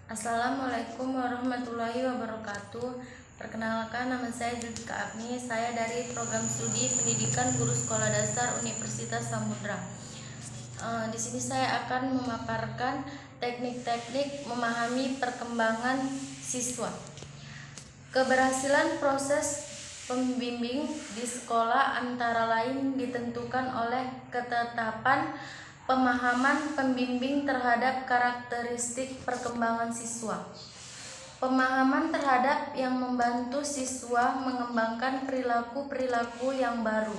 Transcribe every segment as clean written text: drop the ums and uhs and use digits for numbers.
Assalamualaikum warahmatullahi wabarakatuh. Perkenalkan, nama saya Zulfika Agni. Saya dari Program Studi Pendidikan Guru Sekolah Dasar Universitas Samudra. Di sini saya akan memaparkan teknik-teknik memahami perkembangan siswa. Keberhasilan proses pembimbing di sekolah antara lain ditentukan oleh ketetapan pemahaman pembimbing terhadap karakteristik perkembangan siswa. Pemahaman terhadap yang membantu siswa mengembangkan perilaku-perilaku yang baru.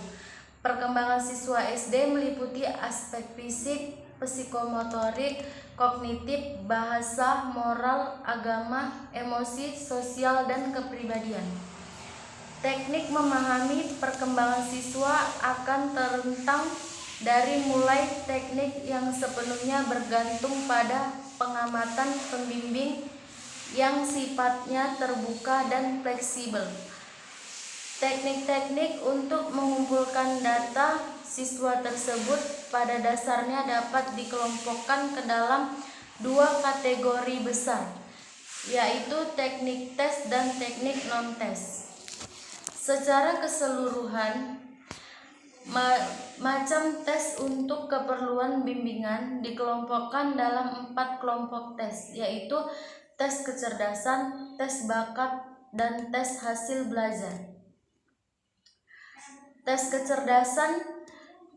Perkembangan siswa SD meliputi aspek fisik, psikomotorik, kognitif, bahasa, moral, agama, emosi, sosial, dan kepribadian. Teknik memahami perkembangan siswa akan terentang dari mulai teknik yang sepenuhnya bergantung pada pengamatan pembimbing yang sifatnya terbuka dan fleksibel. Teknik-teknik untuk mengumpulkan data siswa tersebut pada dasarnya dapat dikelompokkan ke dalam dua kategori besar, yaitu teknik tes dan teknik non-tes. Secara keseluruhan, macam tes untuk keperluan bimbingan dikelompokkan dalam 4 kelompok tes, yaitu tes kecerdasan, tes bakat, dan tes hasil belajar. Tes kecerdasan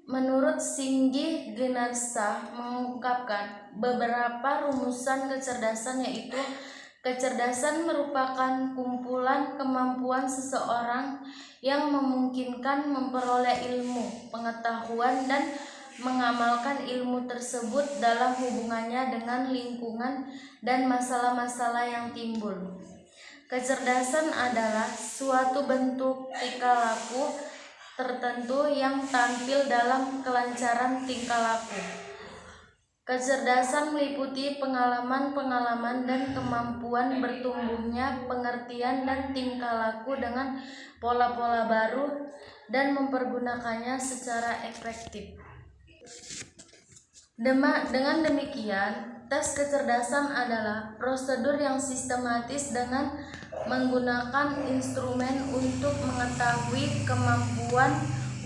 menurut Singgi Ginarsa mengungkapkan beberapa rumusan kecerdasan, yaitu kecerdasan merupakan kumpulan kemampuan seseorang yang memungkinkan memperoleh ilmu, pengetahuan, dan mengamalkan ilmu tersebut dalam hubungannya dengan lingkungan dan masalah-masalah yang timbul. Kecerdasan adalah suatu bentuk tingkah laku tertentu yang tampil dalam kelancaran tingkah laku. Kecerdasan meliputi pengalaman-pengalaman dan kemampuan bertumbuhnya pengertian dan tingkah laku dengan pola-pola baru dan mempergunakannya secara efektif. Dengan demikian, tes kecerdasan adalah prosedur yang sistematis dengan menggunakan instrumen untuk mengetahui kemampuan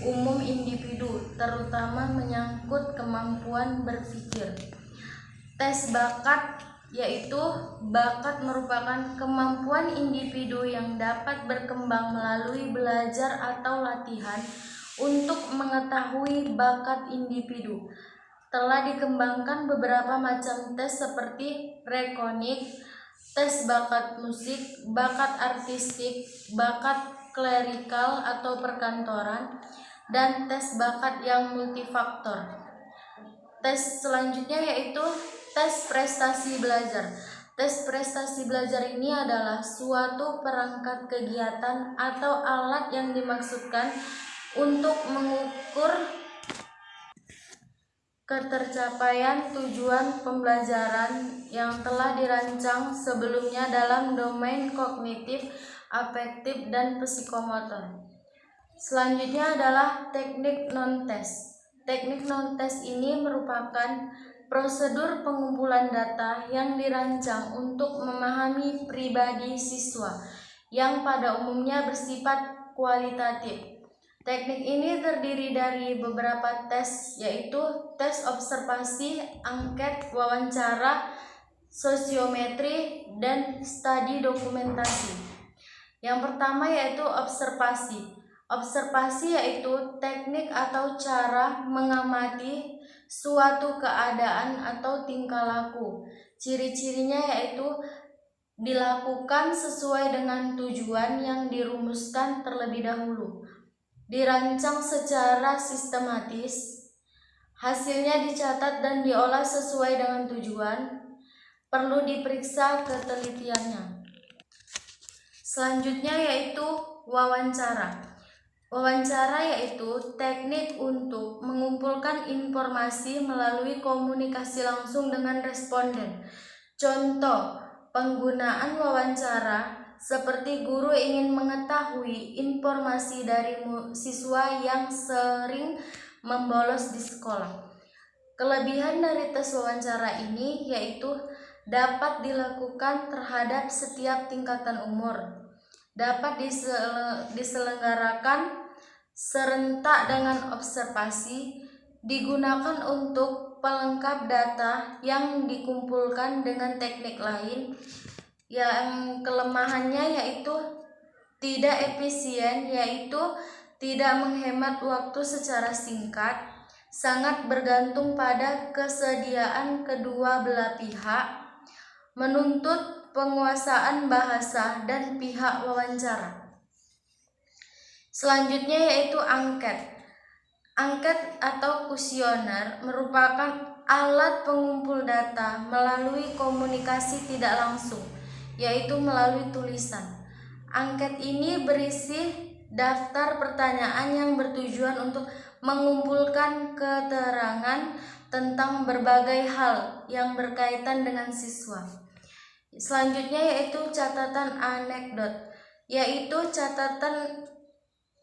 umum individu, terutama menyangkut kemampuan berpikir. Tes bakat, yaitu bakat merupakan kemampuan individu yang dapat berkembang melalui belajar atau latihan. Untuk mengetahui bakat individu, telah dikembangkan beberapa macam tes seperti rekonik, tes bakat musik, bakat artistik, bakat klerikal atau perkantoran, dan tes bakat yang multifaktor. Tes selanjutnya yaitu tes prestasi belajar. Tes prestasi belajar ini adalah suatu perangkat kegiatan atau alat yang dimaksudkan untuk mengukur ketercapaian tujuan pembelajaran yang telah dirancang sebelumnya dalam domain kognitif, afektif, dan psikomotor. Selanjutnya adalah teknik non-tes. Teknik non-tes ini merupakan prosedur pengumpulan data yang dirancang untuk memahami pribadi siswa yang pada umumnya bersifat kualitatif. Teknik ini terdiri dari beberapa tes, yaitu tes observasi, angket, wawancara, sosiometri, dan studi dokumentasi. Yang pertama yaitu observasi. Observasi yaitu teknik atau cara mengamati suatu keadaan atau tingkah laku. Ciri-cirinya yaitu dilakukan sesuai dengan tujuan yang dirumuskan terlebih dahulu, dirancang secara sistematis, hasilnya dicatat dan diolah sesuai dengan tujuan, perlu diperiksa ketelitiannya. Selanjutnya yaitu wawancara. Wawancara yaitu teknik untuk mengumpulkan informasi melalui komunikasi langsung dengan responden. Contoh penggunaan wawancara seperti guru ingin mengetahui informasi dari siswa yang sering membolos di sekolah. Kelebihan dari tes wawancara ini yaitu dapat dilakukan terhadap setiap tingkatan umur, dapat diselenggarakan serentak dengan observasi, digunakan untuk pelengkap data yang dikumpulkan dengan teknik lain yang kelemahannya yaitu tidak efisien, yaitu tidak menghemat waktu secara singkat, sangat bergantung pada kesediaan kedua belah pihak, menuntut penguasaan bahasa dan pihak wawancara. Selanjutnya yaitu angket. Angket atau kuesioner merupakan alat pengumpul data melalui komunikasi tidak langsung, yaitu melalui tulisan. Angket ini berisi daftar pertanyaan yang bertujuan untuk mengumpulkan keterangan tentang berbagai hal yang berkaitan dengan siswa. Selanjutnya yaitu catatan anekdot, yaitu catatan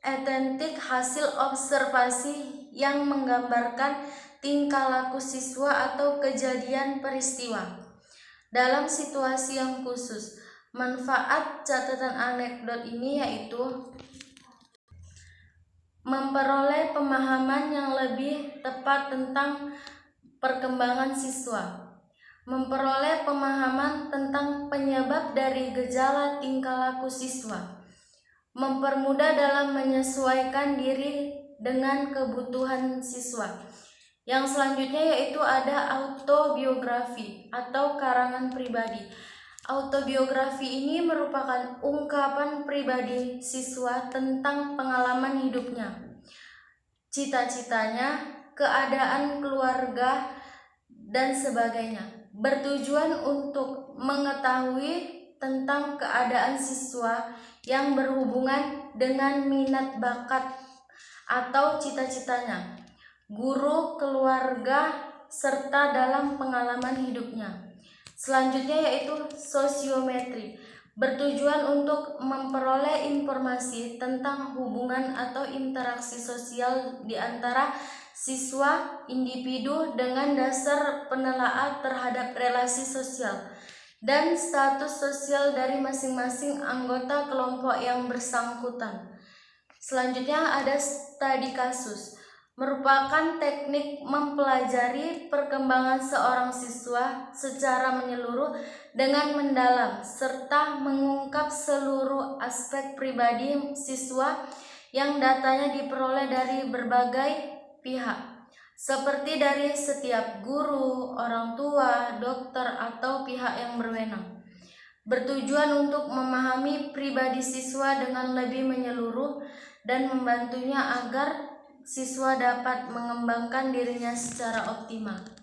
otentik hasil observasi yang menggambarkan tingkah laku siswa atau kejadian peristiwa dalam situasi yang khusus. Manfaat catatan anekdot ini yaitu memperoleh pemahaman yang lebih tepat tentang perkembangan siswa, memperoleh pemahaman tentang penyebab dari gejala tingkah laku siswa, mempermudah dalam menyesuaikan diri dengan kebutuhan siswa. Yang selanjutnya yaitu ada autobiografi atau karangan pribadi. Autobiografi ini merupakan ungkapan pribadi siswa tentang pengalaman hidupnya, cita-citanya, keadaan keluarga, dan sebagainya, bertujuan untuk mengetahui tentang keadaan siswa yang berhubungan dengan minat bakat atau cita-citanya, guru, keluarga, serta dalam pengalaman hidupnya. Selanjutnya yaitu sosiometri, bertujuan untuk memperoleh informasi tentang hubungan atau interaksi sosial di antara siswa individu dengan dasar penelaah terhadap relasi sosial dan status sosial dari masing-masing anggota kelompok yang bersangkutan. Selanjutnya ada studi kasus, merupakan teknik mempelajari perkembangan seorang siswa secara menyeluruh dengan mendalam serta mengungkap seluruh aspek pribadi siswa yang datanya diperoleh dari berbagai pihak, seperti dari setiap guru, orang tua, dokter, atau pihak yang berwenang, bertujuan untuk memahami pribadi siswa dengan lebih menyeluruh dan membantunya agar siswa dapat mengembangkan dirinya secara optimal.